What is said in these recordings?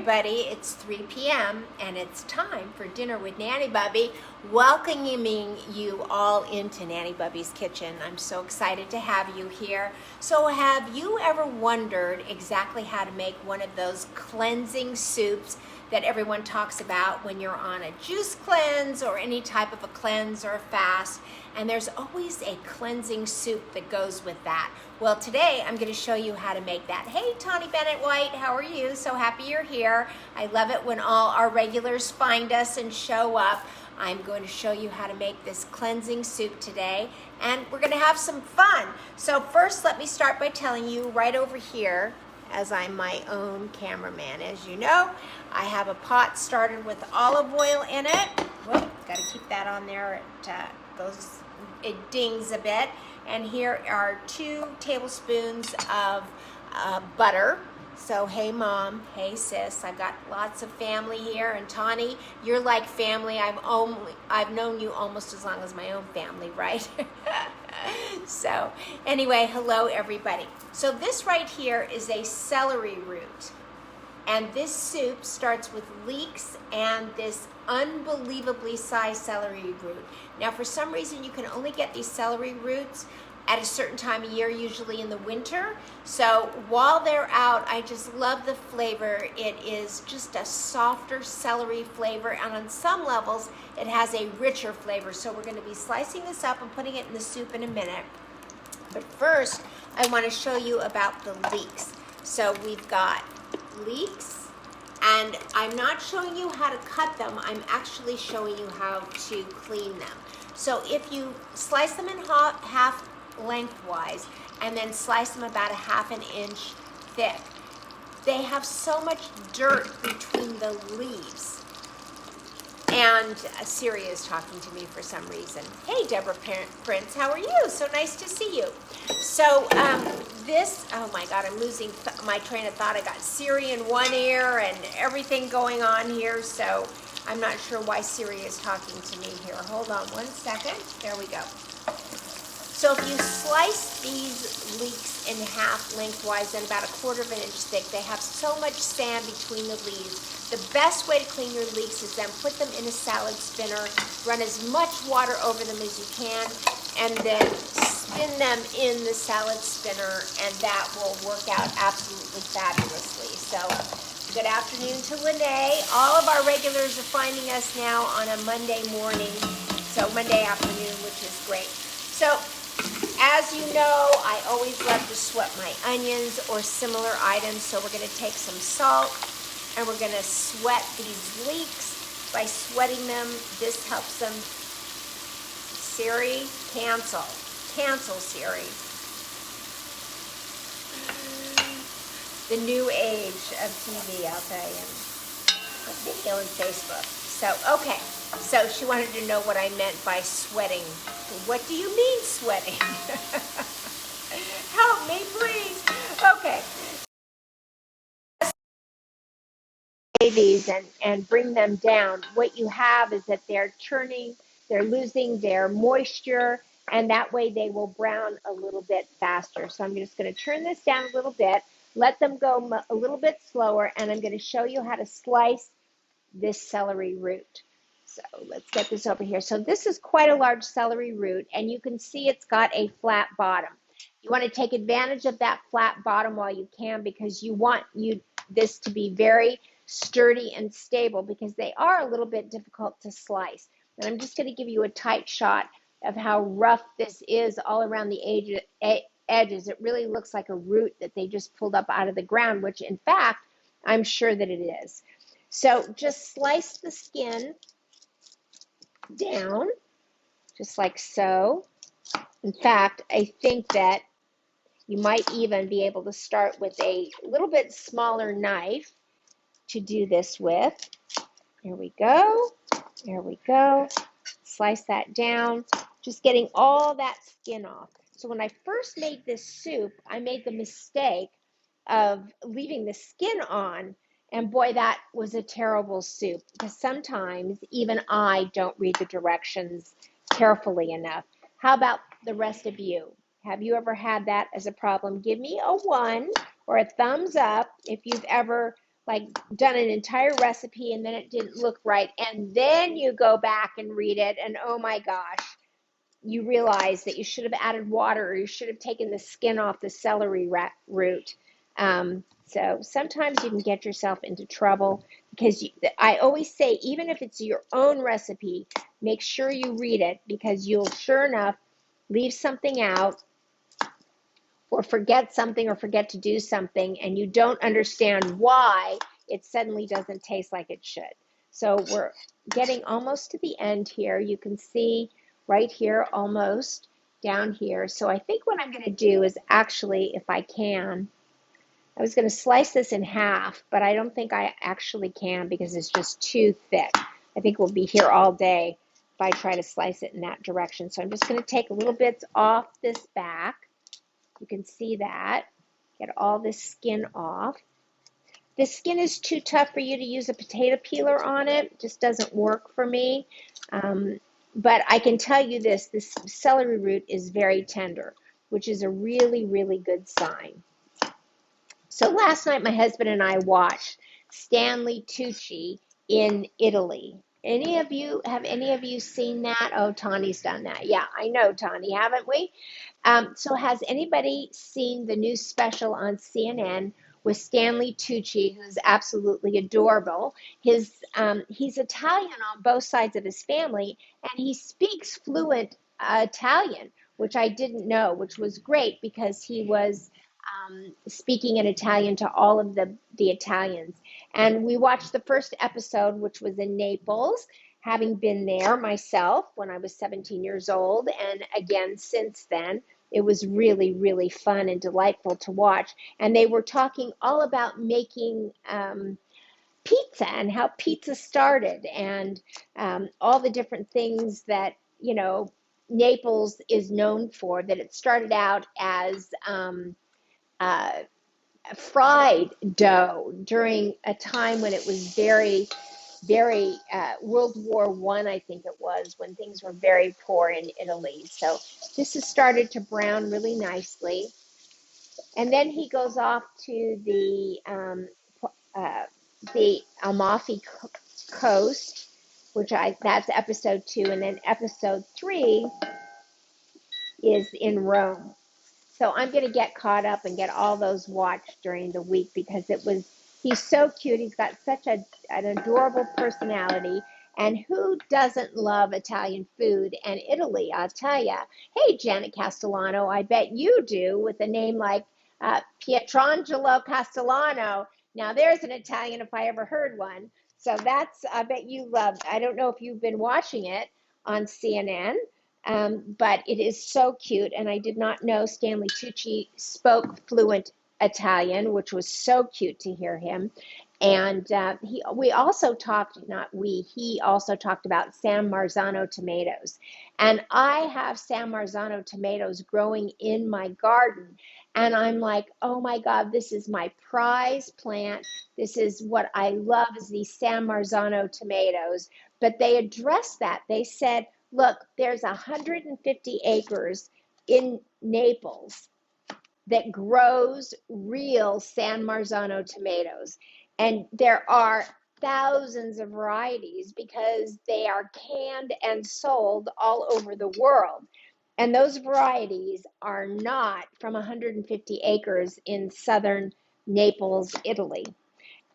everybody, it's 3 p.m. and it's time for dinner with Nanny Bubby, welcoming you all into Nanny Bubby's kitchen. I'm so excited to have you here. So have you ever wondered exactly how to make one of those cleansing soups that everyone talks about when you're on a juice cleanse or any type of a cleanse or a fast? And there's always a cleansing soup that goes with that. Well, today I'm going to show you how to make that. Hey, Tawny Bennett White, how are you? So happy you're here. I love it when all our regulars find us and show up. I'm going to show you how to make this cleansing soup today, and we're going to have some fun. So first, let me start by telling you right over here, as I'm my own cameraman. As you know, I have a pot started with olive oil in it. Whoop, got to keep that on there. It dings a bit. And here are 2 tablespoons of butter. So hey mom, hey sis, I've got lots of family here, and Tawny, you're like family. I've known you almost as long as my own family, right? So anyway, hello everybody. So this right here is a celery root, and this soup starts with leeks and this unbelievably sized celery root. Now for some reason you can only get these celery roots at a certain time of year, usually in the winter. So while they're out, I just love the flavor. It is just a softer celery flavor, and on some levels it has a richer flavor. So we're going to be slicing this up and putting it in the soup in a minute. But first, I want to show you about the leeks. So we've got leeks, and I'm not showing you how to cut them. I'm actually showing you how to clean them. So if you slice them in half lengthwise and then slice them about a ½ inch thick, they have so much dirt between the leaves. And Siri is talking to me for some reason. Hey, Deborah Prince, how are you? So nice to see you. So oh my God, I'm losing my train of thought. I got Siri in one ear and everything going on here. So I'm not sure why Siri is talking to me here. Hold on one second. There we go. So if you slice these leeks in half lengthwise and about a ½ inch thick, they have so much sand between the leaves. The best way to clean your leeks is then put them in a salad spinner, run as much water over them as you can, and then spin them in the salad spinner, and that will work out absolutely fabulously. So good afternoon to Lene. All of our regulars are finding us now on a Monday morning, so Monday afternoon, which is great. So as you know, I always love to sweat my onions or similar items, so we're going to take some salt and we're going to sweat these leeks. By sweating them, this helps them. Siri, cancel. Cancel, Siri. The new age of TV, I'll tell you. Video and Facebook. So, okay. So she wanted to know what I meant by sweating. What do you mean sweating? Help me, please. Okay. These and bring them down. What you have is that they're losing their moisture, and that way they will brown a little bit faster. So I'm just going to turn this down a little bit, let them go a little bit slower, and I'm going to show you how to slice this celery root. So let's get this over here. So this is quite a large celery root, and you can see it's got a flat bottom. You want to take advantage of that flat bottom while you can, because you want this to be very sturdy and stable, because they are a little bit difficult to slice. And I'm just going to give you a tight shot of how rough this is all around the edges. It really looks like a root that they just pulled up out of the ground, which in fact, I'm sure that it is. So just slice the skin down, just like so. In fact, I think that you might even be able to start with a little bit smaller knife to do this with. There we go. There we go. Slice that down, just getting all that skin off. So when I first made this soup, I made the mistake of leaving the skin on, and boy, that was a terrible soup, because sometimes even I don't read the directions carefully enough. How about the rest of you? Have you ever had that as a problem? Give me a 1 or a thumbs up if you've ever like done an entire recipe and then it didn't look right. And then you go back and read it and oh my gosh, you realize that you should have added water or you should have taken the skin off the celery root. So sometimes you can get yourself into trouble because I always say, even if it's your own recipe, make sure you read it because you'll sure enough leave something out or forget something or forget to do something and you don't understand why it suddenly doesn't taste like it should. So we're getting almost to the end here. You can see right here, almost down here. So I think what I'm going to do is actually, if I can, I was going to slice this in half, but I don't think I actually can because it's just too thick. I think we'll be here all day if I try to slice it in that direction. So I'm just going to take little bits off this back. You can see that. Get all this skin off. The skin is too tough for you to use a potato peeler on it. It just doesn't work for me. But I can tell you this celery root is very tender, which is a really, really good sign. So last night, my husband and I watched Stanley Tucci in Italy. Have any of you seen that? Oh, Tawny's done that. Yeah, I know, Tawny, haven't we? So has anybody seen the new special on CNN with Stanley Tucci, who's absolutely adorable? He's Italian on both sides of his family, and he speaks fluent Italian, which I didn't know, which was great because he was speaking in Italian to all of the Italians. And we watched the first episode, which was in Naples, having been there myself when I was 17 years old. And again, since then, it was really, really fun and delightful to watch. And they were talking all about making pizza and how pizza started and all the different things that, Naples is known for, that it started out as fried dough during a time when it was very, very World War I think it was, when things were very poor in Italy. So this has started to brown really nicely. And then he goes off to the Amalfi Coast, that's episode 2, and then episode 3 is in Rome. So I'm going to get caught up and get all those watched during the week because he's so cute. He's got such an adorable personality. And who doesn't love Italian food and Italy? I'll tell you. Hey, Janet Castellano, I bet you do with a name like Pietrangelo Castellano. Now, there's an Italian if I ever heard one. So I bet you love. I don't know if you've been watching it on CNN. But it is so cute, and I did not know Stanley Tucci spoke fluent Italian, which was so cute to hear him. And he also talked about San Marzano tomatoes. And I have San Marzano tomatoes growing in my garden. And I'm like, oh my God, this is my prize plant. This is what I love, is these San Marzano tomatoes. But they addressed that. They said, look, there's 150 acres in Naples that grows real San Marzano tomatoes. And there are thousands of varieties because they are canned and sold all over the world. And those varieties are not from 150 acres in southern Naples, Italy.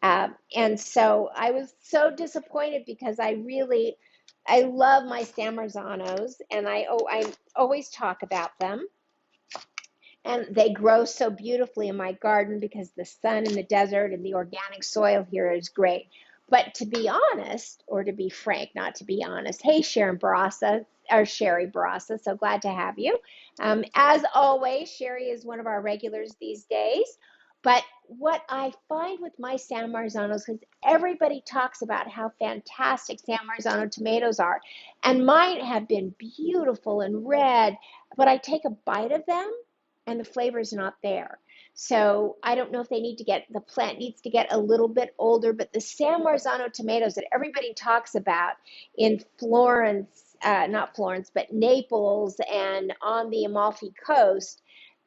And so I was so disappointed because I love my San Marzanos, and I always talk about them. And they grow so beautifully in my garden because the sun in the desert and the organic soil here is great. But to be honest, or to be frank, not to be honest, hey, Sherry Barassa, so glad to have you. As always, Sherry is one of our regulars these days. But what I find with my San Marzanos, because everybody talks about how fantastic San Marzano tomatoes are, and mine have been beautiful and red, but I take a bite of them and the flavor is not there. So I don't know if the plant needs to get a little bit older, but the San Marzano tomatoes that everybody talks about in not Florence, but Naples and on the Amalfi Coast,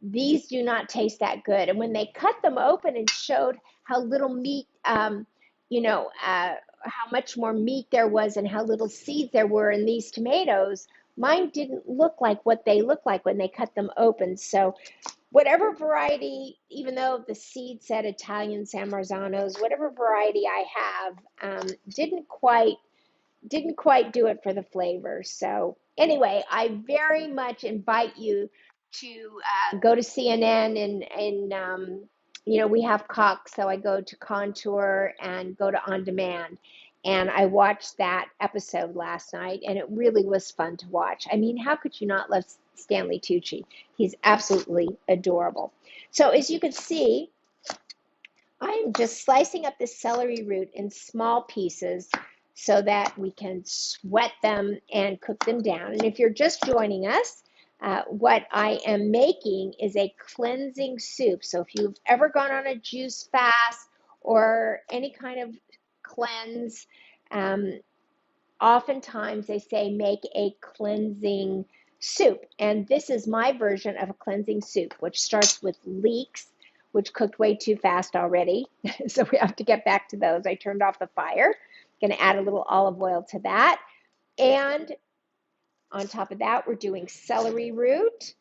these do not taste that good. And when they cut them open and showed how little meat how much more meat there was and how little seeds there were in these tomatoes, mine didn't look like what they look like when they cut them open. So whatever variety, even though the seed said Italian San Marzanos, whatever variety I have, didn't quite do it for the flavor. So anyway, I very much invite you to go to CNN and we have Cox, so I go to Contour and go to On Demand. And I watched that episode last night, and it really was fun to watch. I mean, how could you not love Stanley Tucci? He's absolutely adorable. So as you can see, I'm just slicing up the celery root in small pieces so that we can sweat them and cook them down. And if you're just joining us, what I am making is a cleansing soup. So if you've ever gone on a juice fast or any kind of cleanse, oftentimes they say make a cleansing soup. And this is my version of a cleansing soup, which starts with leeks, which cooked way too fast already. So we have to get back to those. I turned off the fire. Going to add a little olive oil to that. And on top of that, we're doing celery root,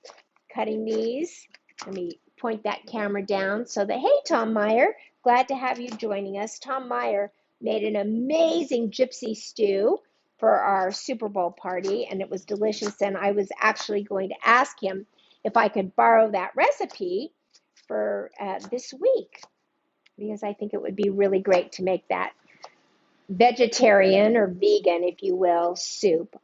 cutting these. Let me point that camera down so that, hey, Tom Meyer, glad to have you joining us. Tom Meyer made an amazing gypsy stew for our Super Bowl party, and it was delicious. And I was actually going to ask him if I could borrow that recipe for this week, because I think it would be really great to make that vegetarian or vegan, if you will, soup.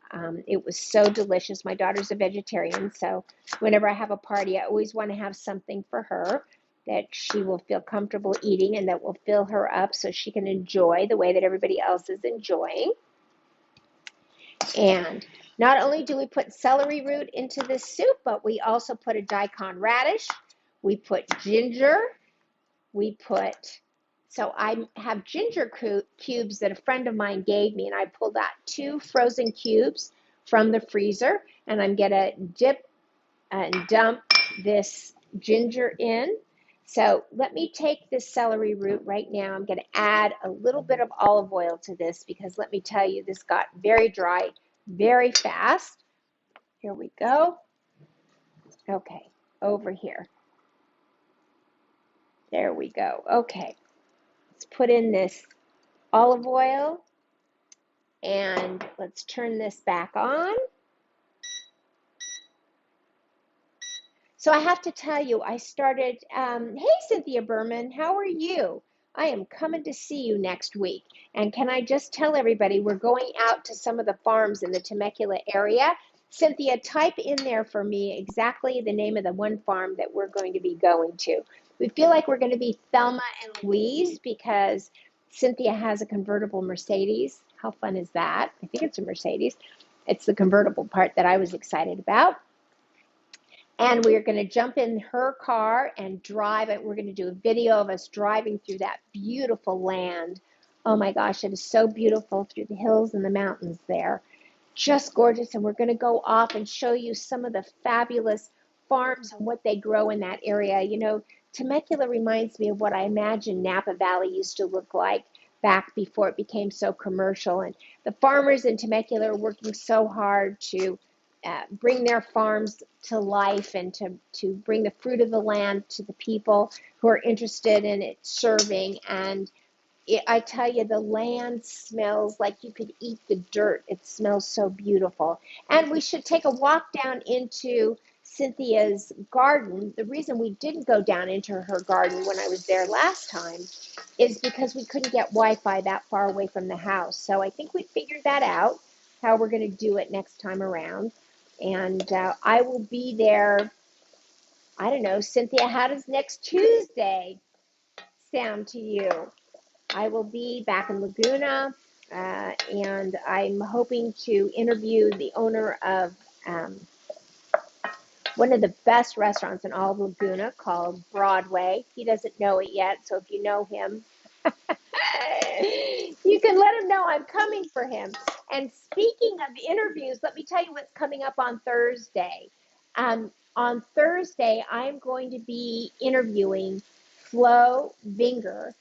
It was so delicious. My daughter's a vegetarian, so whenever I have a party, I always want to have something for her that she will feel comfortable eating and that will fill her up so she can enjoy the way that everybody else is enjoying. And not only do we put celery root into this soup, but we also put a Daikon radish. We put ginger. So I have ginger cubes that a friend of mine gave me, and I pulled out 2 frozen cubes from the freezer, and I'm going to dip and dump this ginger in. So let me take this celery root right now. I'm going to add a little bit of olive oil to this because let me tell you, this got very dry very fast. Here we go. Okay, over here. There we go. Okay. Let's put in this olive oil and let's turn this back on. So I have to tell you, I started, hey, Cynthia Berman, how are you? I am coming to see you next week. And can I just tell everybody, we're going out to some of the farms in the Temecula area. Cynthia, type in there for me exactly the name of the one farm that we're going to be going to. We feel like we're going to be Thelma and Louise because Cynthia has a convertible Mercedes. How fun is that? I think it's a Mercedes. It's the convertible part that I was excited about. And we're going to jump in her car and drive it. We're going to do a video of us driving through that beautiful land. Oh my gosh, it is so beautiful through the hills and the mountains there. Just gorgeous. And we're going to go off and show you some of the fabulous farms and what they grow in that area. You know, Temecula reminds me of what I imagine Napa Valley used to look like back before it became so commercial. And the farmers in Temecula are working so hard to bring their farms to life and to bring the fruit of the land to the people who are interested in it serving. And I tell you, the land smells like you could eat the dirt. It smells so beautiful. And we should take a walk down into Cynthia's garden. The reason we didn't go down into her garden when I was there last time is because we couldn't get Wi-Fi that far away from the house. So I think we figured that out, how we're going to do it next time around. And I will be there, I don't know, Cynthia, how does next Tuesday sound to you? I will be back in Laguna, and I'm hoping to interview the owner of one of the best restaurants in all of Laguna called Broadway. He doesn't know it yet, so if you know him, you can let him know I'm coming for him. And speaking of interviews, let me tell you what's coming up on Thursday. On Thursday, I'm going to be interviewing Flo Vinger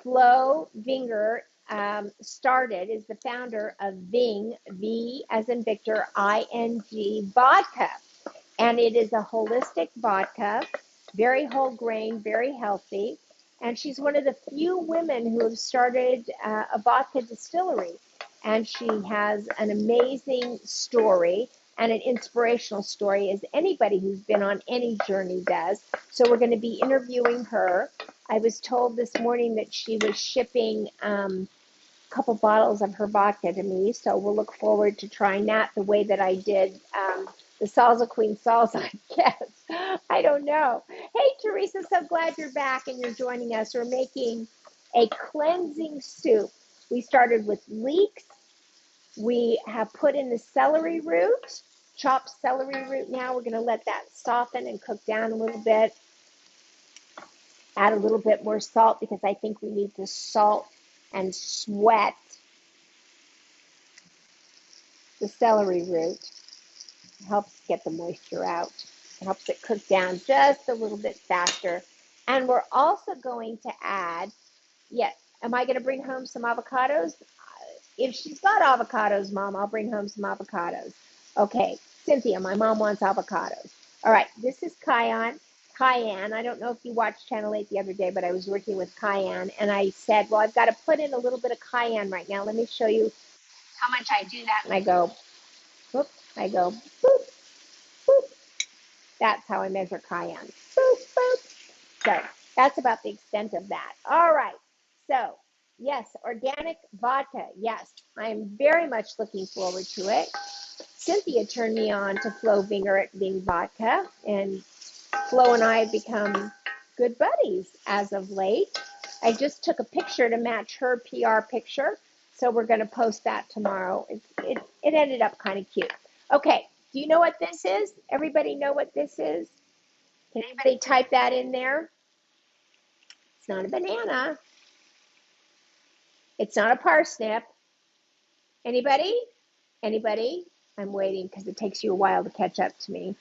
Flo Vinger is the founder of Ving, V as in Victor, ING vodka. And it is a holistic vodka, very whole grain, very healthy. And she's one of the few women who have started a vodka distillery. And she has an amazing story and an inspirational story, as anybody who's been on any journey does. So we're going to be interviewing her. I was told this morning that she was shipping a couple bottles of her vodka to me. So we'll look forward to trying that the way that I did the Salsa Queen salsa, I guess. I don't know. Hey, Teresa, so glad you're back and you're joining us. We're making a cleansing soup. We started with leeks. We have put in the celery root, chopped celery root now. We're going to let that soften and cook down a little bit. Add a little bit more salt because I think we need to salt and sweat the celery root. It helps get the moisture out. It helps it cook down just a little bit faster. And we're also going to add, am I going to bring home some avocados? If she's got avocados, Mom, I'll bring home some avocados. Okay, Cynthia, my mom wants avocados. All right, this is cayenne. I don't know if you watched Channel 8 the other day, but I was working with cayenne, and I said, well, I've got to put in a little bit of cayenne right now. Let me show you how much I do that. And I go, boop, boop, boop. That's how I measure cayenne. Boop, boop. So that's about the extent of that. All right, so yes, organic vodka. Yes, I'm very much looking forward to it. Cynthia turned me on to Flo Vinger at Ving Vodka, and Flo and I have become good buddies as of late. I just took a picture to match her PR picture, so we're going to post that tomorrow. It ended up kind of cute. Okay, do you know what this is? Everybody know what this is? Can anybody type that in there? It's not a banana. It's not a parsnip. Anybody? Anybody? I'm waiting because it takes you a while to catch up to me.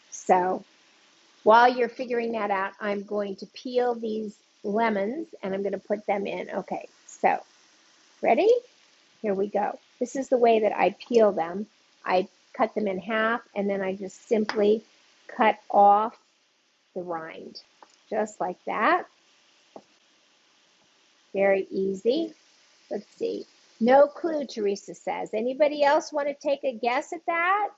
So while you're figuring that out, I'm going to peel these lemons and I'm going to put them in. Okay, so ready? Here we go. This is the way that I peel them. I cut them in half and then I just simply cut off the rind, just like that. Very easy. Let's see. No clue, Teresa says. Anybody else want to take a guess at that?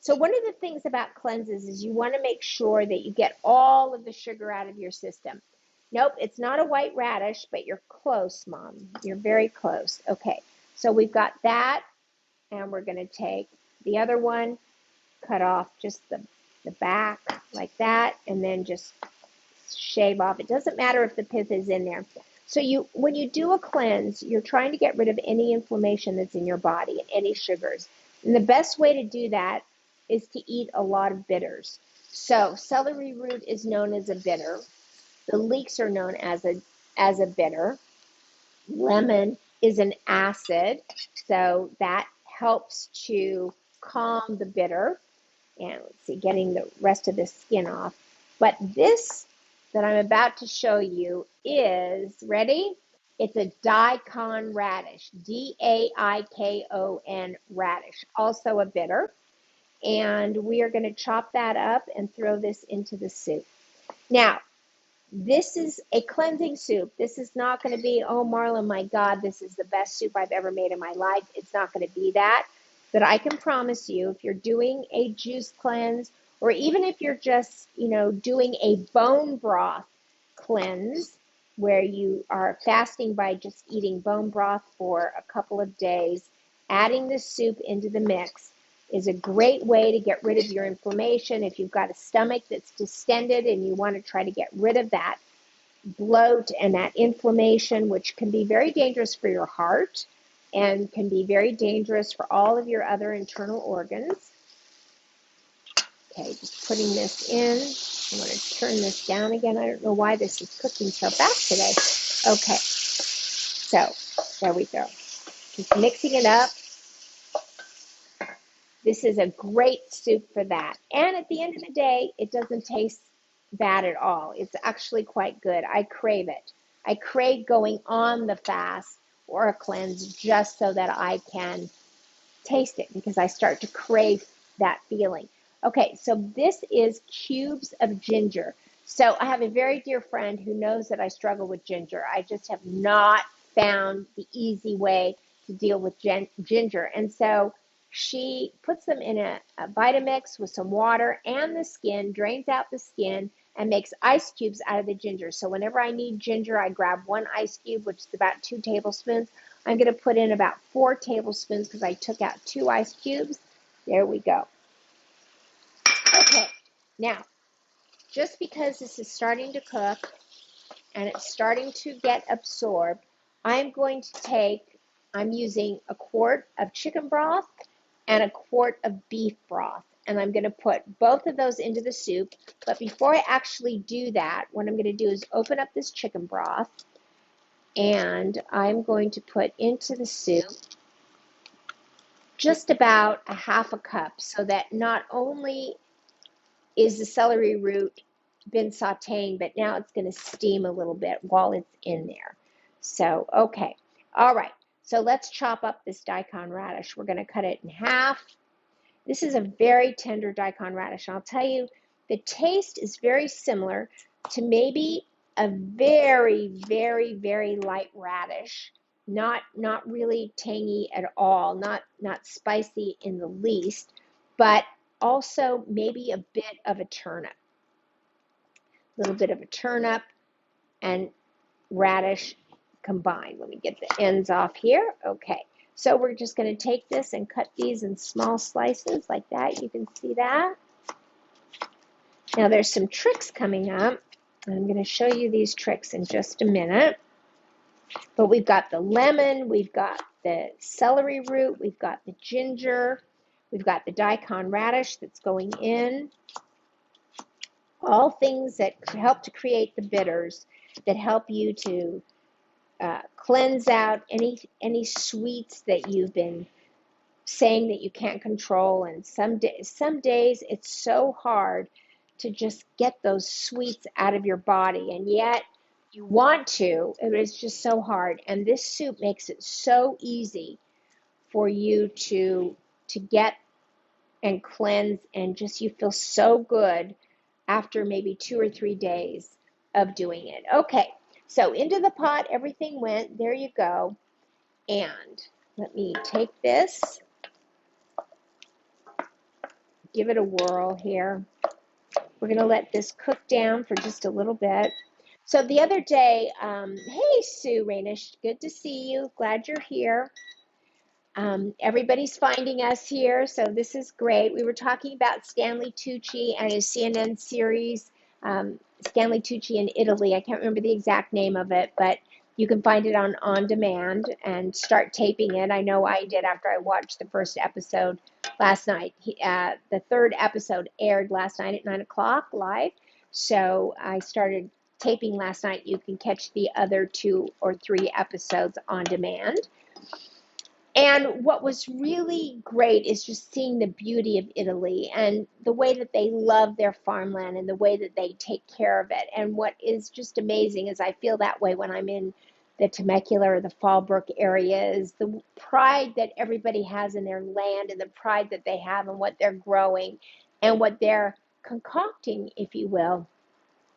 So one of the things about cleanses is you want to make sure that you get all of the sugar out of your system. Nope, it's not a white radish, but you're close, Mom. You're very close. Okay, so we've got that, and we're going to take the other one, cut off just the back like that, and then just shave off. It doesn't matter if the pith is in there. So when you do a cleanse, you're trying to get rid of any inflammation that's in your body and any sugars. And the best way to do that is to eat a lot of bitters. So celery root is known as a bitter. The leeks are known as a bitter. Lemon is an acid, so that helps to calm the bitter. And let's see, getting the rest of the skin off. But this that I'm about to show you is, ready? It's a Daikon Radish, Daikon radish, also a bitter. And we are going to chop that up and throw this into the soup. Now, this is a cleansing soup. This is not going to be, oh, Marla, my God, this is the best soup I've ever made in my life. It's not going to be that. But I can promise you, if you're doing a juice cleanse, or even if you're just, doing a bone broth cleanse, where you are fasting by just eating bone broth for a couple of days, adding the soup into the mix is a great way to get rid of your inflammation. If you've got a stomach that's distended and you want to try to get rid of that bloat and that inflammation, which can be very dangerous for your heart and can be very dangerous for all of your other internal organs. Okay, just putting this in. I'm going to turn this down again. I don't know why this is cooking so fast today. Okay, so there we go. Just mixing it up. This is a great soup for that. And at the end of the day, it doesn't taste bad at all. It's actually quite good. I crave it. I crave going on the fast or a cleanse just so that I can taste it, because I start to crave that feeling. Okay, so this is cubes of ginger. So I have a very dear friend who knows that I struggle with ginger. I just have not found the easy way to deal with ginger. And so she puts them in a Vitamix with some water and the skin, drains out the skin, and makes ice cubes out of the ginger. So whenever I need ginger, I grab one ice cube, which is about 2 tablespoons. I'm going to put in about 4 tablespoons because I took out 2 ice cubes. There we go. Okay, now, just because this is starting to cook and it's starting to get absorbed, I'm using a quart of chicken broth and a quart of beef broth. And I'm going to put both of those into the soup. But before I actually do that, what I'm going to do is open up this chicken broth. And I'm going to put into the soup just about a half a cup, so that not only is the celery root been sauteing, but now it's going to steam a little bit while it's in there. So, okay. All right. So let's chop up this Daikon radish. We're going to cut it in half. This is a very tender Daikon radish. I'll tell you, the taste is very similar to maybe a very, very, very light radish. Not really tangy at all, not spicy in the least, but also maybe a bit of a turnip. A little bit of a turnip and radish combined. Let me get the ends off here. Okay, so we're just going to take this and cut these in small slices like that. You can see that. Now there's some tricks coming up. I'm going to show you these tricks in just a minute. But we've got the lemon, we've got the celery root, we've got the ginger, we've got the Daikon radish that's going in. All things that help to create the bitters, that help you to cleanse out any sweets that you've been saying that you can't control. And some days it's so hard to just get those sweets out of your body, and yet you want to, and it's just so hard. And this soup makes it so easy for you to get and cleanse, and just you feel so good after maybe 2 or 3 days of doing it. Okay, so into the pot everything went. There you go. And let me take this, give it a whirl here. We're going to let this cook down for just a little bit. So the other day, hey, Sue Rainish, good to see you. Glad you're here. Everybody's finding us here, so this is great. We were talking about Stanley Tucci and his CNN series, Stanley Tucci in Italy. I can't remember the exact name of it, but you can find it on demand and start taping it. I know I did after I watched the first episode last night. The 3rd episode aired last night at 9 o'clock live, so I started taping last night. You can catch the other 2 or 3 episodes on demand. And what was really great is just seeing the beauty of Italy and the way that they love their farmland and the way that they take care of it. And what is just amazing is I feel that way when I'm in the Temecula or the Fallbrook areas, the pride that everybody has in their land and the pride that they have in what they're growing and what they're concocting, if you will,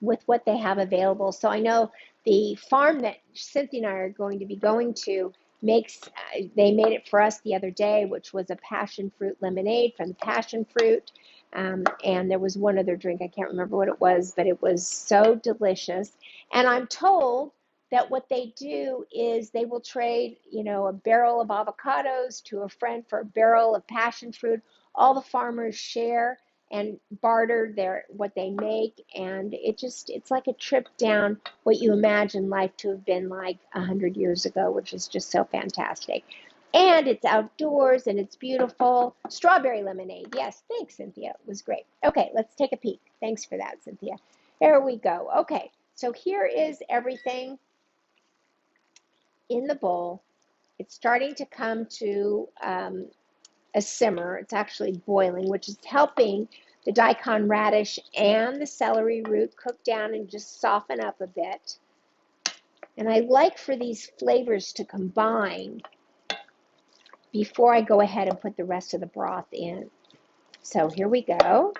with what they have available. So I know the farm that Cynthia and I are going to be going to they made it for us the other day, which was a passion fruit lemonade from the passion fruit. And there was one other drink, I can't remember what it was, but it was so delicious. And I'm told that what they do is they will trade, a barrel of avocados to a friend for a barrel of passion fruit. All the farmers share and barter what they make, and it's like a trip down what you imagine life to have been like 100 years ago, which is just so fantastic. And it's outdoors and it's beautiful. Strawberry lemonade. Yes, thanks, Cynthia. It was great. Okay, let's take a peek. Thanks for that, Cynthia. There we go. Okay, so here is everything in the bowl. It's starting to come to a simmer. It's actually boiling, which is helping the Daikon radish and the celery root cook down and just soften up a bit. And I like for these flavors to combine before I go ahead and put the rest of the broth in. So here we go.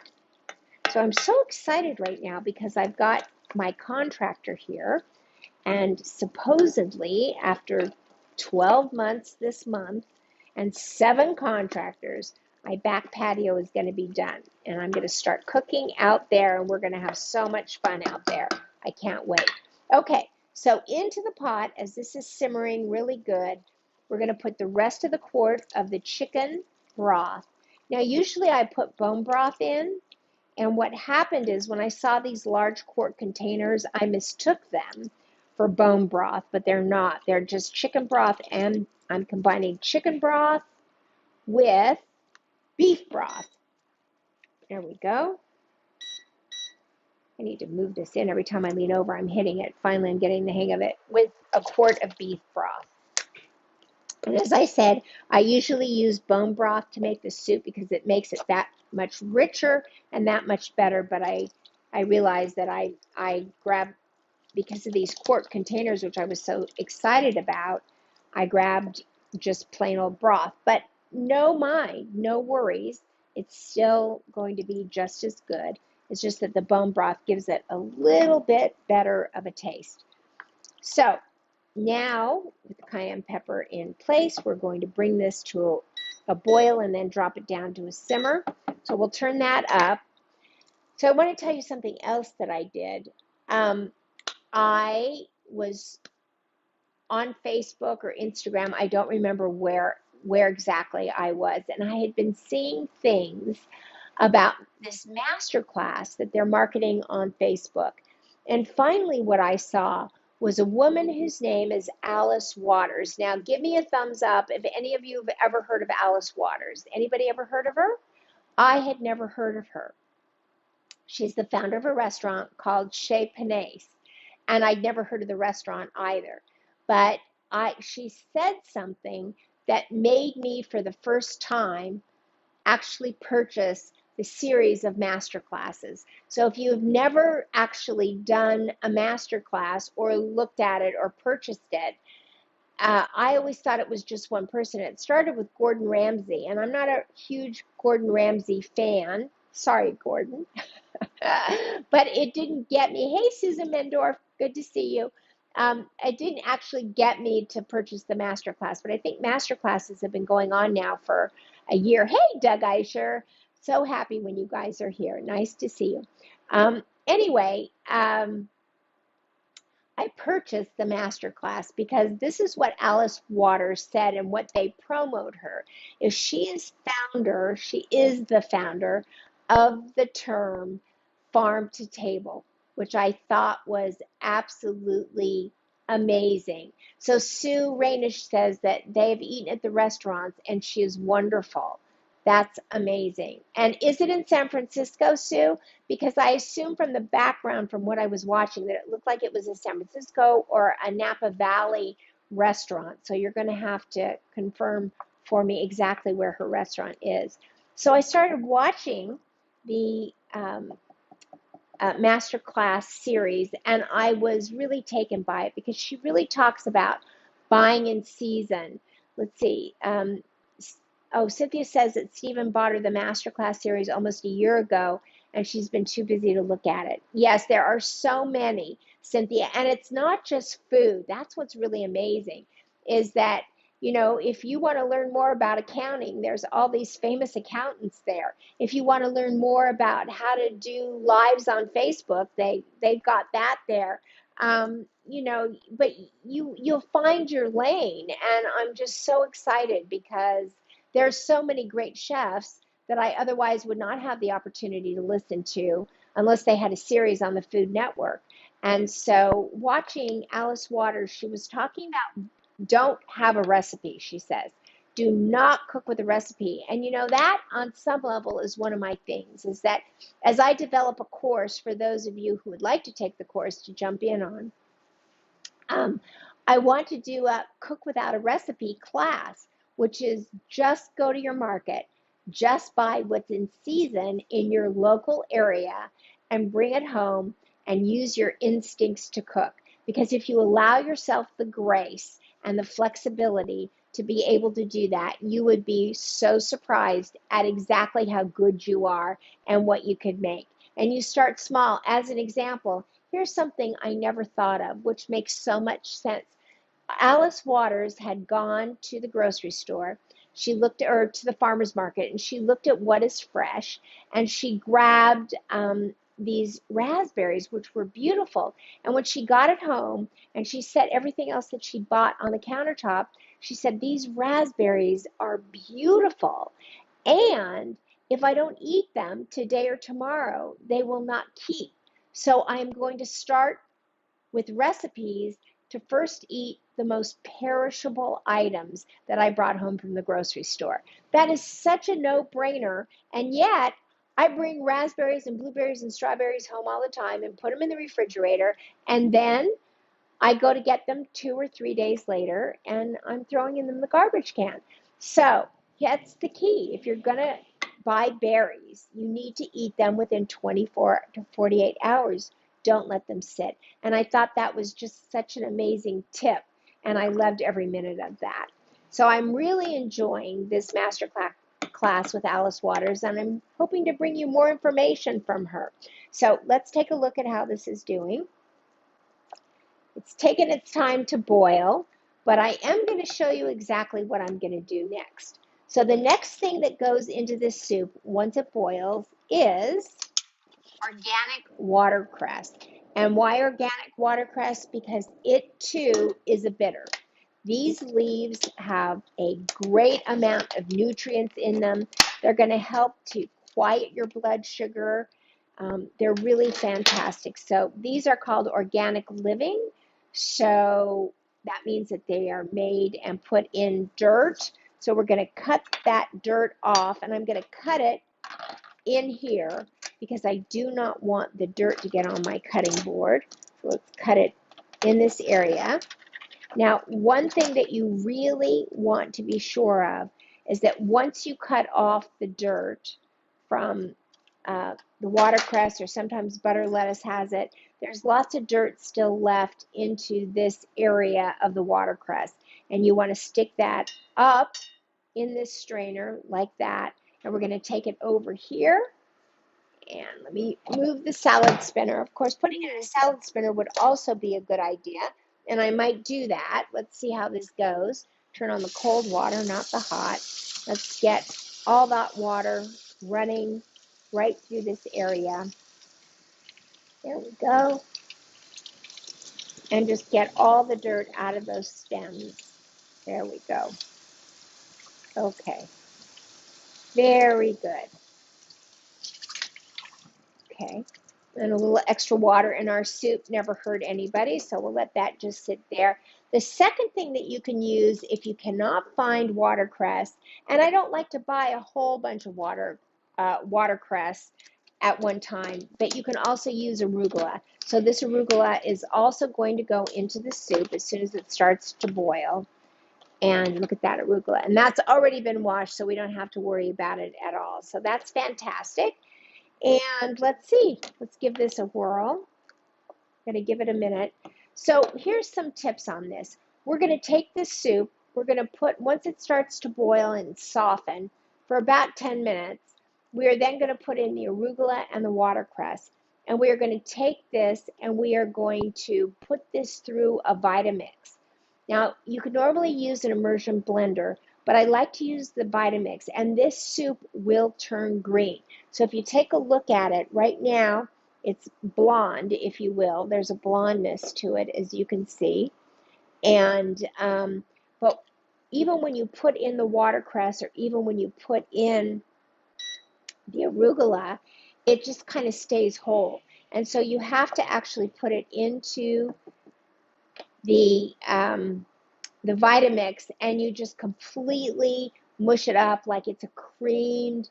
So I'm so excited right now because I've got my contractor here, and supposedly after 12 months this month and 7 contractors, my back patio is going to be done. And I'm going to start cooking out there, and we're going to have so much fun out there. I can't wait. Okay, so into the pot, as this is simmering really good, we're going to put the rest of the quart of the chicken broth. Now, usually I put bone broth in, and what happened is when I saw these large quart containers, I mistook them for bone broth, but they're not. They're just chicken broth, and I'm combining chicken broth with beef broth. There we go. I need to move this in. Every time I lean over, I'm hitting it. Finally, I'm getting the hang of it with a quart of beef broth. And as I said, I usually use bone broth to make the soup because it makes it that much richer and that much better. But I realized that I grabbed, because of these quart containers, which I was so excited about, I grabbed just plain old broth. But no mind, no worries. It's still going to be just as good. It's just that the bone broth gives it a little bit better of a taste. So now, with the cayenne pepper in place, we're going to bring this to a boil and then drop it down to a simmer. So we'll turn that up. So I want to tell you something else that I did. I was on Facebook or Instagram. I don't remember where exactly I was. And I had been seeing things about this masterclass that they're marketing on Facebook. And finally, what I saw was a woman whose name is Alice Waters. Now, give me a thumbs up if any of you have ever heard of Alice Waters. Anybody ever heard of her? I had never heard of her. She's the founder of a restaurant called Chez Panisse, and I'd never heard of the restaurant either. But she said something that made me, for the first time, actually purchase the series of master classes. So if you have never actually done a master class or looked at it or purchased it, I always thought it was just one person. It started with Gordon Ramsay, and I'm not a huge Gordon Ramsay fan. Sorry, Gordon. But it didn't get me. Hey, Susan Mendorf, good to see you. It didn't actually get me to purchase the master class, but I think master classes have been going on now for a year. Hey, Doug Eicher. So happy when you guys are here. Nice to see you. Anyway, I purchased the master class because this is what Alice Waters said, and what they promote her is she is the founder of the term farm to table, which I thought was absolutely amazing. So Sue Rainish says that they've eaten at the restaurants and she is wonderful. That's amazing. And is it in San Francisco, Sue? Because I assume from the background, from what I was watching, that it looked like it was a San Francisco or a Napa Valley restaurant. So you're going to have to confirm for me exactly where her restaurant is. So I started watching the masterclass series, and I was really taken by it because she really talks about buying in season. Let's see. Cynthia says that Stephen bought her the masterclass series almost a year ago, and she's been too busy to look at it. Yes, there are so many, Cynthia, and it's not just food. That's what's really amazing, is that, you know, if you want to learn more about accounting, there's all these famous accountants there. If you want to learn more about how to do lives on Facebook, they've got that there. You know, but you'll find your lane, and I'm just so excited because there's so many great chefs that I otherwise would not have the opportunity to listen to unless they had a series on the Food Network. And so watching Alice Waters, she was talking about don't have a recipe, she says. Do not cook with a recipe. And you know, that on some level is one of my things, is that as I develop a course for those of you who would like to take the course to jump in on, I want to do a cook without a recipe class, which is just go to your market, just buy what's in season in your local area and bring it home and use your instincts to cook. Because if you allow yourself the grace and the flexibility to be able to do that, you would be so surprised at exactly how good you are and what you could make. And you start small. As an example, here's something I never thought of, which makes so much sense. Alice Waters had gone to the grocery store. She looked, or to the farmer's market, and she looked at what is fresh, and she grabbed these raspberries, which were beautiful. And when she got it home and she set everything else that she bought on the countertop, she said, these raspberries are beautiful. And if I don't eat them today or tomorrow, they will not keep. So I am going to start with recipes to first eat the most perishable items that I brought home from the grocery store. That is such a no-brainer, and yet I bring raspberries and blueberries and strawberries home all the time and put them in the refrigerator, and then I go to get them 2 or 3 days later, and I'm throwing them in the garbage can. So that's the key. If you're going to buy berries, you need to eat them within 24 to 48 hours. Don't let them sit. And I thought that was just such an amazing tip, and I loved every minute of that. So I'm really enjoying this master class with Alice Waters, and I'm hoping to bring you more information from her. So let's take a look at how this is doing. It's taken its time to boil, but I am going to show you exactly what I'm going to do next. So the next thing that goes into this soup once it boils is organic watercress. And why organic watercress? Because it too is a bitter. These leaves have a great amount of nutrients in them. They're going to help to quiet your blood sugar. They're really fantastic. So these are called organic living. So that means that they are made and put in dirt. So we're going to cut that dirt off, and I'm going to cut it in here because I do not want the dirt to get on my cutting board. So let's cut it in this area. Now, one thing that you really want to be sure of is that once you cut off the dirt from the watercress, or sometimes butter lettuce has it, there's lots of dirt still left into this area of the watercress. And you want to stick that up in this strainer like that. And we're going to take it over here. And let me move the salad spinner. Of course, putting it in a salad spinner would also be a good idea. And I might do that. Let's see how this goes. Turn on the cold water, not the hot. Let's get all that water running right through this area. There we go. And just get all the dirt out of those stems. There we go. Okay. Very good. Okay. And a little extra water in our soup never hurt anybody, so we'll let that just sit there. The second thing that you can use if you cannot find watercress, and I don't like to buy a whole bunch of watercress at one time, but you can also use arugula. So this arugula is also going to go into the soup as soon as it starts to boil. And look at that arugula. And that's already been washed, so we don't have to worry about it at all. So that's fantastic. And let's see, let's give this a whirl. I'm going to give it a minute. So here's some tips on this. We're going to take this soup, we're going to put, once it starts to boil and soften for about 10 minutes, we are then going to put in the arugula and the watercress. And we are going to take this and we are going to put this through a Vitamix. Now, you could normally use an immersion blender, but I like to use the Vitamix, and this soup will turn green. So if you take a look at it right now, it's blonde, if you will. There's a blondness to it, as you can see. And but even when you put in the watercress, or even when you put in the arugula, it just kind of stays whole. And so you have to actually put it into the Vitamix, and you just completely mush it up like it's a creamed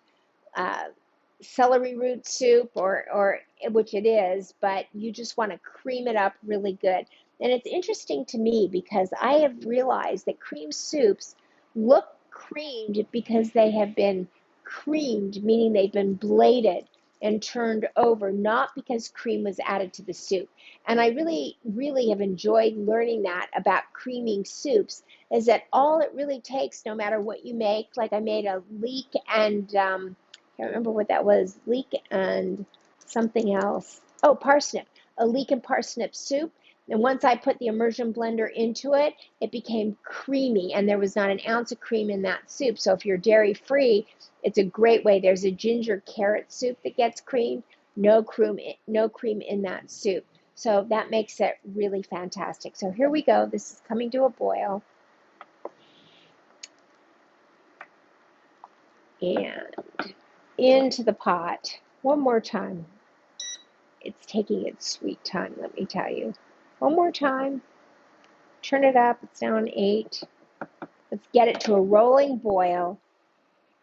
celery root soup, or which it is, but you just want to cream it up really good. And it's interesting to me because I have realized that cream soups look creamed because they have been creamed, meaning they've been bladed. and turned over, not because cream was added to the soup. And I really, really have enjoyed learning that about creaming soups, is that all it really takes, no matter what you make, like I made a leek and, can't remember what that was, leek and something else. Oh, parsnip, a leek and parsnip soup. And once I put the immersion blender into it, it became creamy, and there was not an ounce of cream in that soup. So if you're dairy free, it's a great way. There's a ginger carrot soup that gets creamed, no cream in that soup. So that makes it really fantastic. So here we go. This is coming to a boil. And into the pot. One more time. It's taking its sweet time, let me tell you. One more time. Turn it up. It's now on 8. Let's get it to a rolling boil.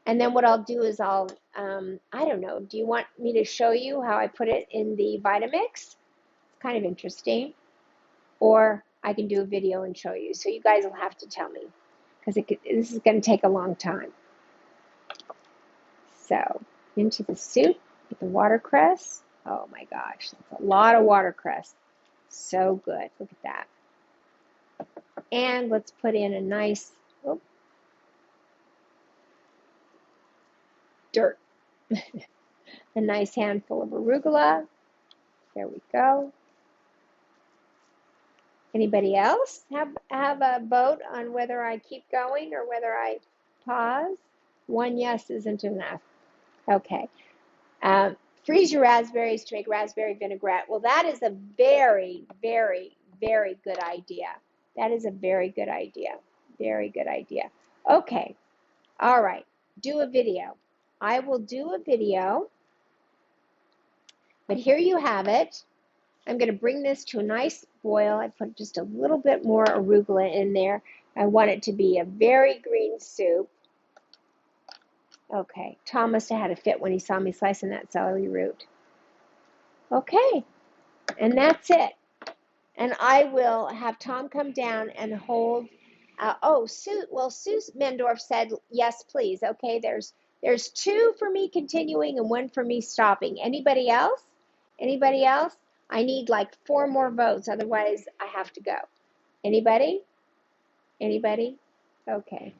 And then what I'll do is I don't know, do you want me to show you how I put it in the Vitamix? It's kind of interesting. Or I can do a video and show you. So you guys will have to tell me, because this is going to take a long time. So into the soup with the watercress. Oh my gosh, that's a lot of watercress. So good. Look at that. And let's put in a nice dirt. A nice handful of arugula. There we go. Anybody else have a vote on whether I keep going or whether I pause? One yes isn't enough. Okay. Freeze your raspberries to make raspberry vinaigrette. Well, that is a very, very, very good idea. That is a very good idea. Very good idea. Okay. All right. Do a video. I will do a video. But here you have it. I'm going to bring this to a nice boil. I put just a little bit more arugula in there. I want it to be a very green soup. Okay, Tom must have had a fit when he saw me slicing that celery root. Okay, and that's it. And I will have Tom come down and hold. Sue Mendorf said yes, please. Okay, there's 2 for me continuing and 1 for me stopping. Anybody else? Anybody else? I need like 4 more votes, otherwise I have to go. Anybody? Anybody? Okay.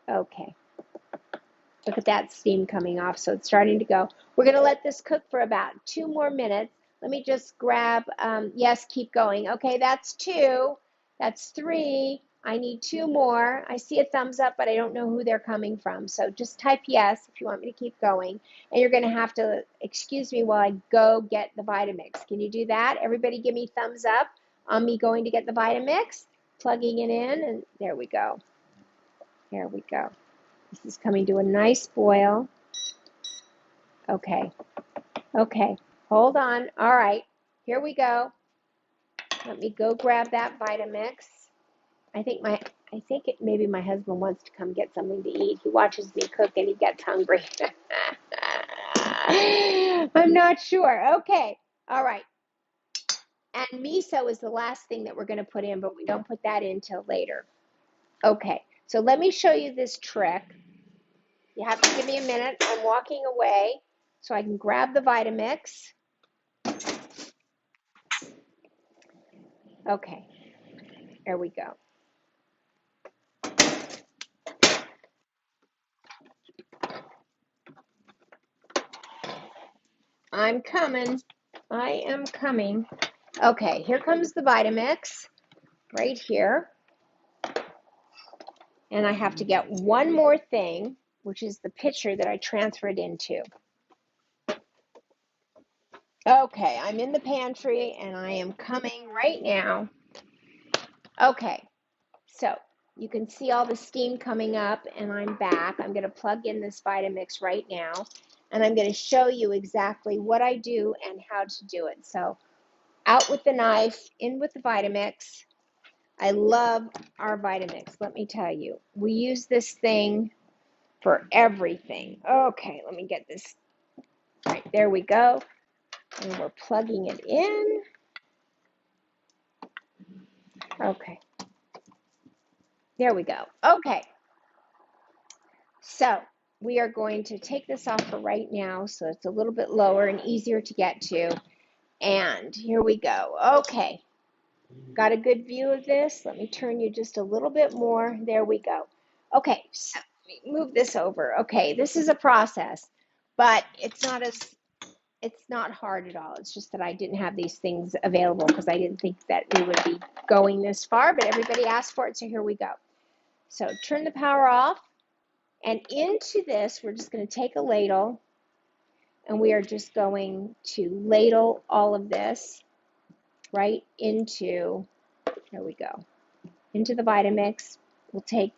Okay. Look at that steam coming off, so it's starting to go. We're going to let this cook for about 2 more minutes. Let me just grab, yes, keep going. Okay, that's 2. That's 3. I need 2 more. I see a thumbs up, but I don't know who they're coming from. So just type yes if you want me to keep going. And you're going to have to excuse me while I go get the Vitamix. Can you do that? Everybody give me thumbs up on me going to get the Vitamix, plugging it in, and there we go. There we go. This is coming to a nice boil. Okay. Okay. Hold on. All right. Here we go. Let me go grab that Vitamix. Maybe my husband wants to come get something to eat. He watches me cook and he gets hungry. I'm not sure. Okay. All right. And miso is the last thing that we're going to put in, but we don't put that in till later. Okay. So let me show you this trick. You have to give me a minute. I'm walking away so I can grab the Vitamix. Okay. There we go. I'm coming. I am coming. Okay, here comes the Vitamix right here. And I have to get one more thing, which is the pitcher that I transferred into. Okay, I'm in the pantry and I am coming right now. Okay, so you can see all the steam coming up and I'm back. I'm going to plug in this Vitamix right now and I'm going to show you exactly what I do and how to do it. So out with the knife, in with the Vitamix. I love our Vitamix, let me tell you. We use this thing for everything. Okay, let me get this. All right, there we go. And we're plugging it in. Okay. There we go. Okay. So we are going to take this off for right now so it's a little bit lower and easier to get to. And here we go. Okay, got a good view of this. Let me turn you just a little bit more. There we go. Okay, so let me move this over. Okay, this is a process, but it's not hard at all. It's just that I didn't have these things available because I didn't think that we would be going this far, but everybody asked for it, so here we go. So turn the power off, and into this, we're just going to take a ladle, and we are just going to ladle all of this right into, there we go, into the Vitamix. We'll take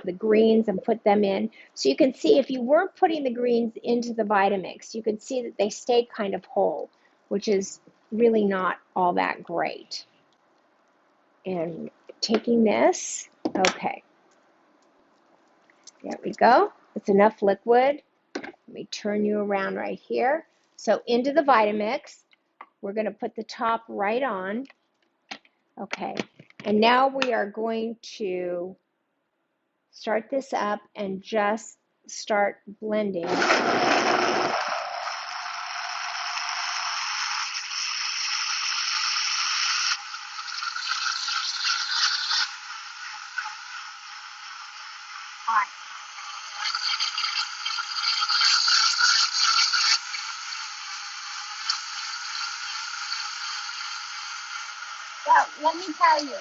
the greens and put them in. So you can see if you weren't putting the greens into the Vitamix, you can see that they stay kind of whole, which is really not all that great. And taking this, okay, there we go. It's enough liquid. Let me turn you around right here. So into the Vitamix, we're going to put the top right on. Okay, and now we are going to start this up and just start blending. Well, let me tell you.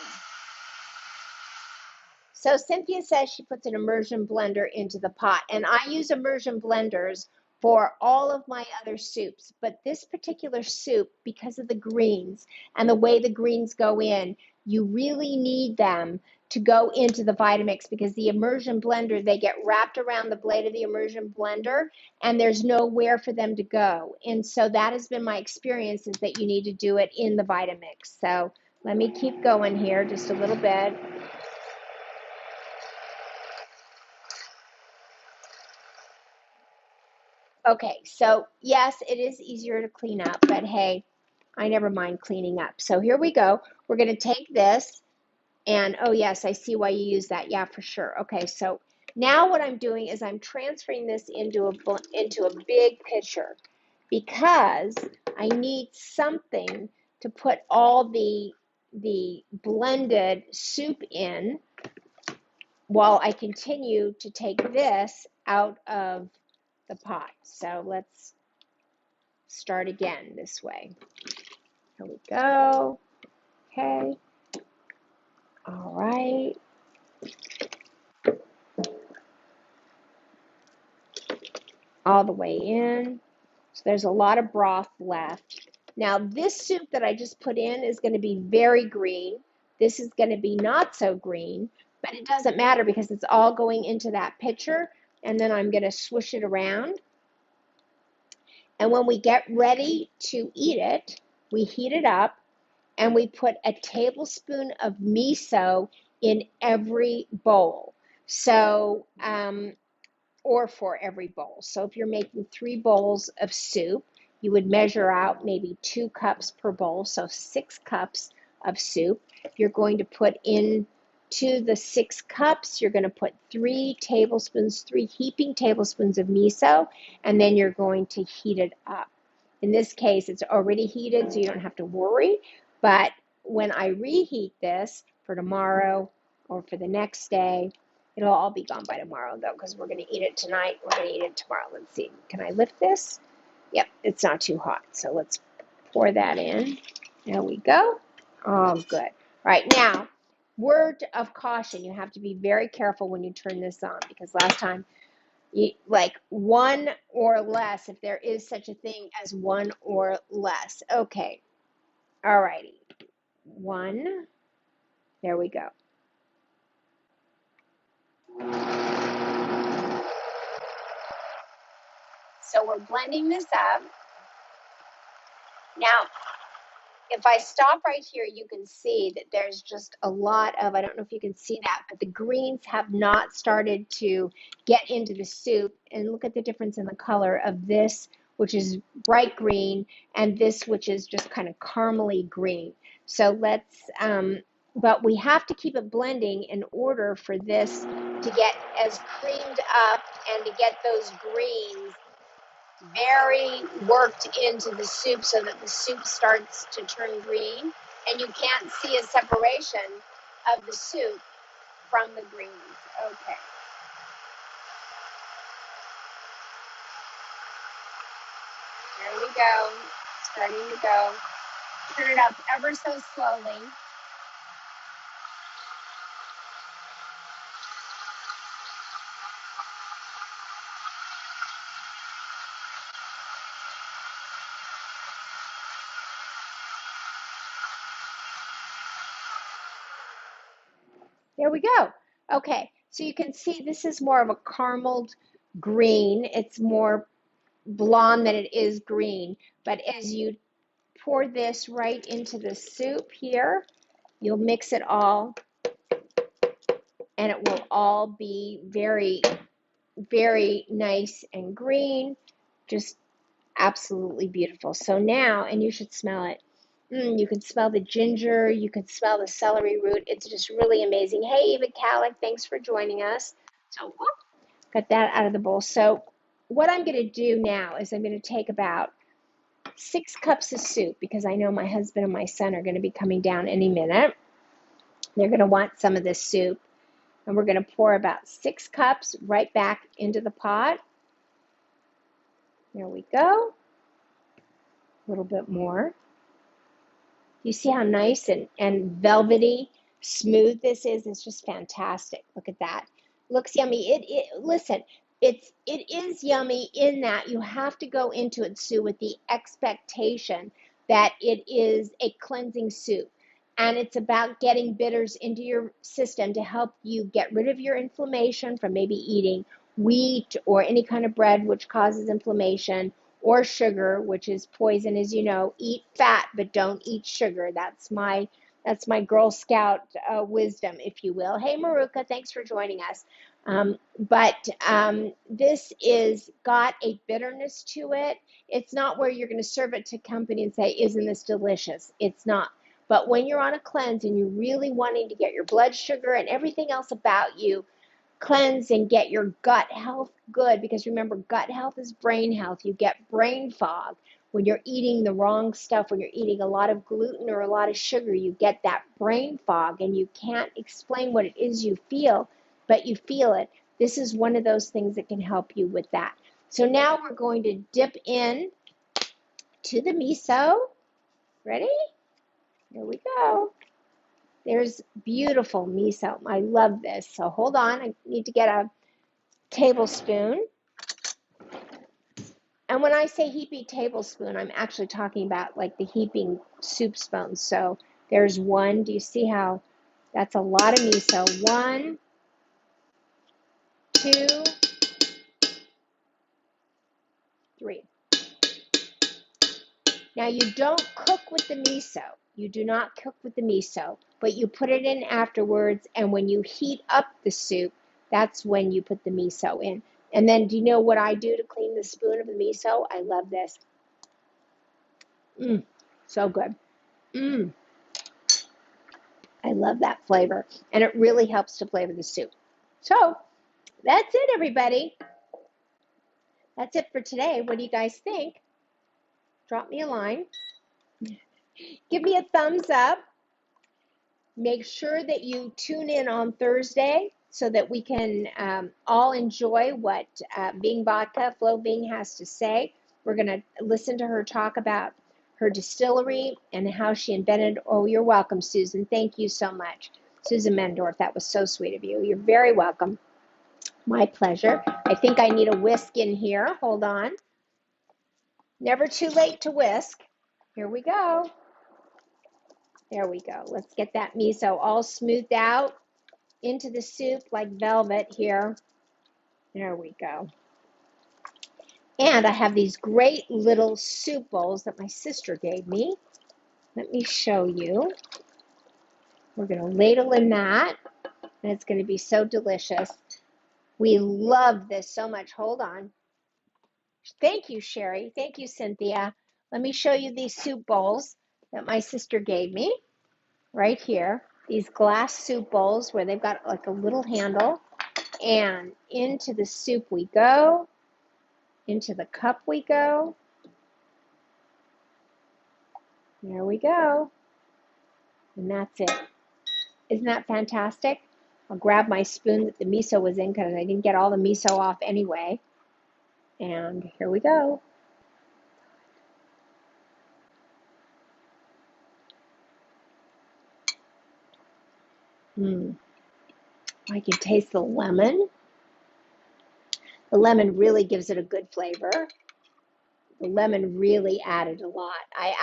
So Cynthia says she puts an immersion blender into the pot, and I use immersion blenders for all of my other soups, but this particular soup, because of the greens and the way the greens go in, you really need them to go into the Vitamix because the immersion blender, they get wrapped around the blade of the immersion blender and there's nowhere for them to go. And so that has been my experience, is that you need to do it in the Vitamix. So let me keep going here just a little bit. Okay, so yes, it is easier to clean up, but hey, I never mind cleaning up. So here we go. We're going to take this and, oh yes, I see why you use that. Yeah, for sure. Okay, so now what I'm doing is I'm transferring this into a big pitcher because I need something to put all the blended soup in while I continue to take this out of the pot. So let's start again this way. Here we go. Okay. All right. All the way in. So there's a lot of broth left. Now this soup that I just put in is going to be very green. This is going to be not so green, but it doesn't matter because it's all going into that pitcher, and then I'm going to swoosh it around. And when we get ready to eat it, we heat it up and we put a tablespoon of miso in every bowl. So, or for every bowl. So if you're making 3 bowls of soup, you would measure out maybe 2 cups per bowl, so 6 cups of soup. If you're going to put into the 6 cups, you're going to put 3 heaping tablespoons of miso, and then you're going to heat it up. In this case, it's already heated, so you don't have to worry. But when I reheat this for tomorrow or for the next day, it'll all be gone by tomorrow, though, because we're going to eat it tonight. We're going to eat it tomorrow. Let's see. Can I lift this? Yep, it's not too hot. So let's pour that in. There we go. Oh, good. All right, now, word of caution. You have to be very careful when you turn this on, because last time, like 1 or less, if there is such a thing as 1 or less. Okay. All righty. 1. There we go. So we're blending this up. Now, if I stop right here, you can see that there's just a lot of, I don't know if you can see that, but the greens have not started to get into the soup. And look at the difference in the color of this, which is bright green, and this, which is just kind of caramely green. So let's but we have to keep it blending in order for this to get as creamed up and to get those greens very worked into the soup so that the soup starts to turn green and you can't see a separation of the soup from the greens. Okay. There we go. Starting to go. Turn it up ever so slowly. There we go. Okay, so you can see this is more of a carameled green. It's more blonde than it is green. But as you pour this right into the soup here, you'll mix it all, and it will all be very, very nice and green. Just absolutely beautiful. So now, and you should smell it. You can smell the ginger. You can smell the celery root. It's just really amazing. Hey, Eva Calic, thanks for joining us. So, got that out of the bowl. So what I'm going to do now is I'm going to take about 6 cups of soup, because I know my husband and my son are going to be coming down any minute. They're going to want some of this soup. And we're going to pour about 6 cups right back into the pot. There we go. A little bit more. You see how nice and velvety smooth this is? It's just fantastic. Look at that. Looks yummy. Listen, it is yummy in that you have to go into it, Sue, with the expectation that it is a cleansing soup. And it's about getting bitters into your system to help you get rid of your inflammation from maybe eating wheat or any kind of bread which causes inflammation, or sugar, which is poison, as you know. Eat fat, but don't eat sugar. That's my Girl Scout wisdom, if you will. Hey, Maruka, thanks for joining us. But this is got a bitterness to it. It's not where you're going to serve it to company and say, isn't this delicious? It's not. But when you're on a cleanse and you're really wanting to get your blood sugar and everything else about you cleanse and get your gut health good, because remember, gut health is brain health. You get brain fog when you're eating the wrong stuff. When you're eating a lot of gluten or a lot of sugar, you get that brain fog and you can't explain what it is you feel, but you feel it. This is one of those things that can help you with that. So now we're going to dip in to the miso. Ready? Here we go. There's beautiful miso. I love this. So hold on. I need to get a tablespoon. And when I say heaping tablespoon, I'm actually talking about like the heaping soup spoon. So there's one. Do you see how that's a lot of miso? 1, 2, 3. Now you don't cook with the miso. You do not cook with the miso, but you put it in afterwards. And when you heat up the soup, that's when you put the miso in. And then do you know what I do to clean the spoon of the miso? I love this. So good. I love that flavor. And it really helps to flavor the soup. So that's it, everybody. That's it for today. What do you guys think? Drop me a line. Give me a thumbs up. Make sure that you tune in on Thursday so that we can all enjoy what Bing Vodka, Flo Bing, has to say. We're going to listen to her talk about her distillery and how she invented. Oh, you're welcome, Susan. Thank you so much. Susan Mendorf, that was so sweet of you. You're very welcome. My pleasure. I think I need a whisk in here. Hold on. Never too late to whisk. Here we go. There we go. Let's get that miso all smoothed out into the soup like velvet here. There we go. And I have these great little soup bowls that my sister gave me. Let me show you. We're going to ladle in that, and it's going to be so delicious. We love this so much. Hold on. Thank you, Sherry. Thank you, Cynthia. Let me show you these soup bowls that my sister gave me right here. these glass soup bowls where they've got like a little handle, and into the soup we go, into the cup we go. There we go. And that's it. Isn't that fantastic? I'll grab my spoon that the miso was in because I didn't get all the miso off anyway. And here we go. I can taste the lemon. The lemon really gives it a good flavor. The lemon really added a lot. I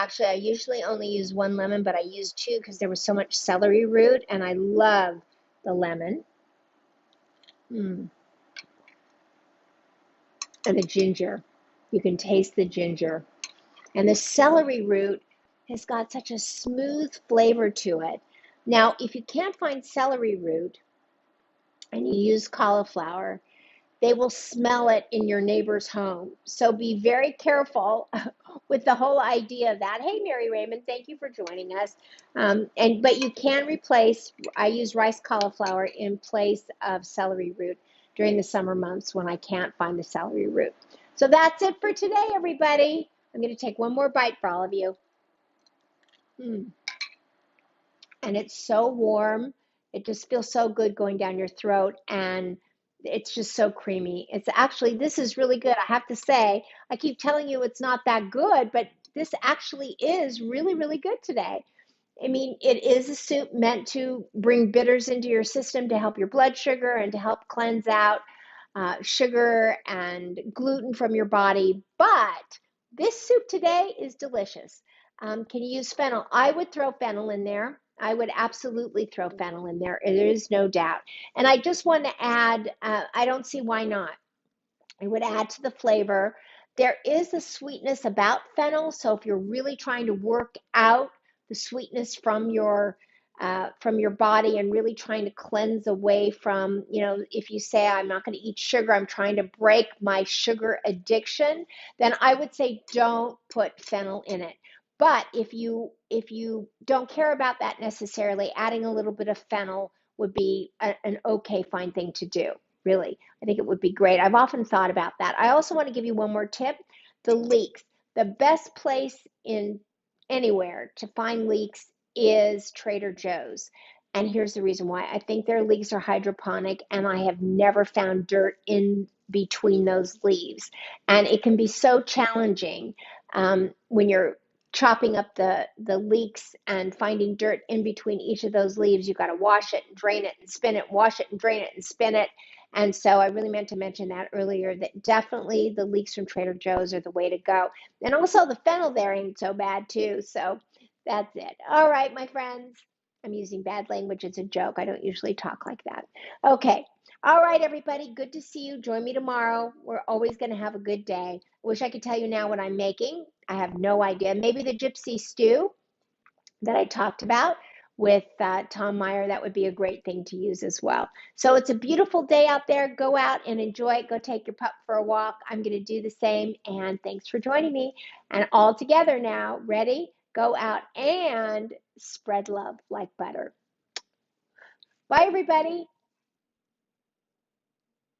usually only use one lemon, but I used two because there was so much celery root, and I love the lemon. And the ginger. You can taste the ginger. And the celery root has got such a smooth flavor to it. Now, if you can't find celery root and you use cauliflower, they will smell it in your neighbor's home. So be very careful with the whole idea of that. Hey, Mary Raymond, thank you for joining us. But you can replace, I use rice cauliflower in place of celery root during the summer months when I can't find the celery root. So that's it for today, everybody. I'm going to take one more bite for all of you. And it's so warm. It just feels so good going down your throat, and it's just so creamy. It's actually, this is really good. I have to say, I keep telling you it's not that good, but this actually is really, really good today. I mean, it is a soup meant to bring bitters into your system to help your blood sugar and to help cleanse out sugar and gluten from your body. But this soup today is delicious. Can you use fennel? I would throw fennel in there. I would absolutely throw fennel in there. There is no doubt. And I just want to add, I don't see why not. It would add to the flavor. There is a sweetness about fennel, so if you're really trying to work out the sweetness from your body and really trying to cleanse away from, if you say I'm not going to eat sugar, I'm trying to break my sugar addiction, then I would say don't put fennel in it. But if you don't care about that necessarily, adding a little bit of fennel would be an okay, fine thing to do. Really, I think it would be great. I've often thought about that. I also want to give you one more tip. The leeks. The best place in anywhere to find leeks is Trader Joe's. And here's the reason why. I think their leeks are hydroponic, and I have never found dirt in between those leaves. And it can be so challenging when you're chopping up the leeks and finding dirt in between each of those leaves. You've got to wash it and drain it and spin it, wash it and drain it and spin it. And so I really meant to mention that earlier, that definitely the leeks from Trader Joe's are the way to go. And also the fennel there ain't so bad too. So that's it. All right, my friends. I'm using bad language as a joke. I don't usually talk like that. Okay. All right, everybody. Good to see you. Join me tomorrow. We're always going to have a good day. I wish I could tell you now what I'm making. I have no idea. Maybe the gypsy stew that I talked about with Tom Meyer, that would be a great thing to use as well. So it's a beautiful day out there. Go out and enjoy it. Go take your pup for a walk. I'm going to do the same. And thanks for joining me. And all together now, ready? Go out and spread love like butter. Bye, everybody.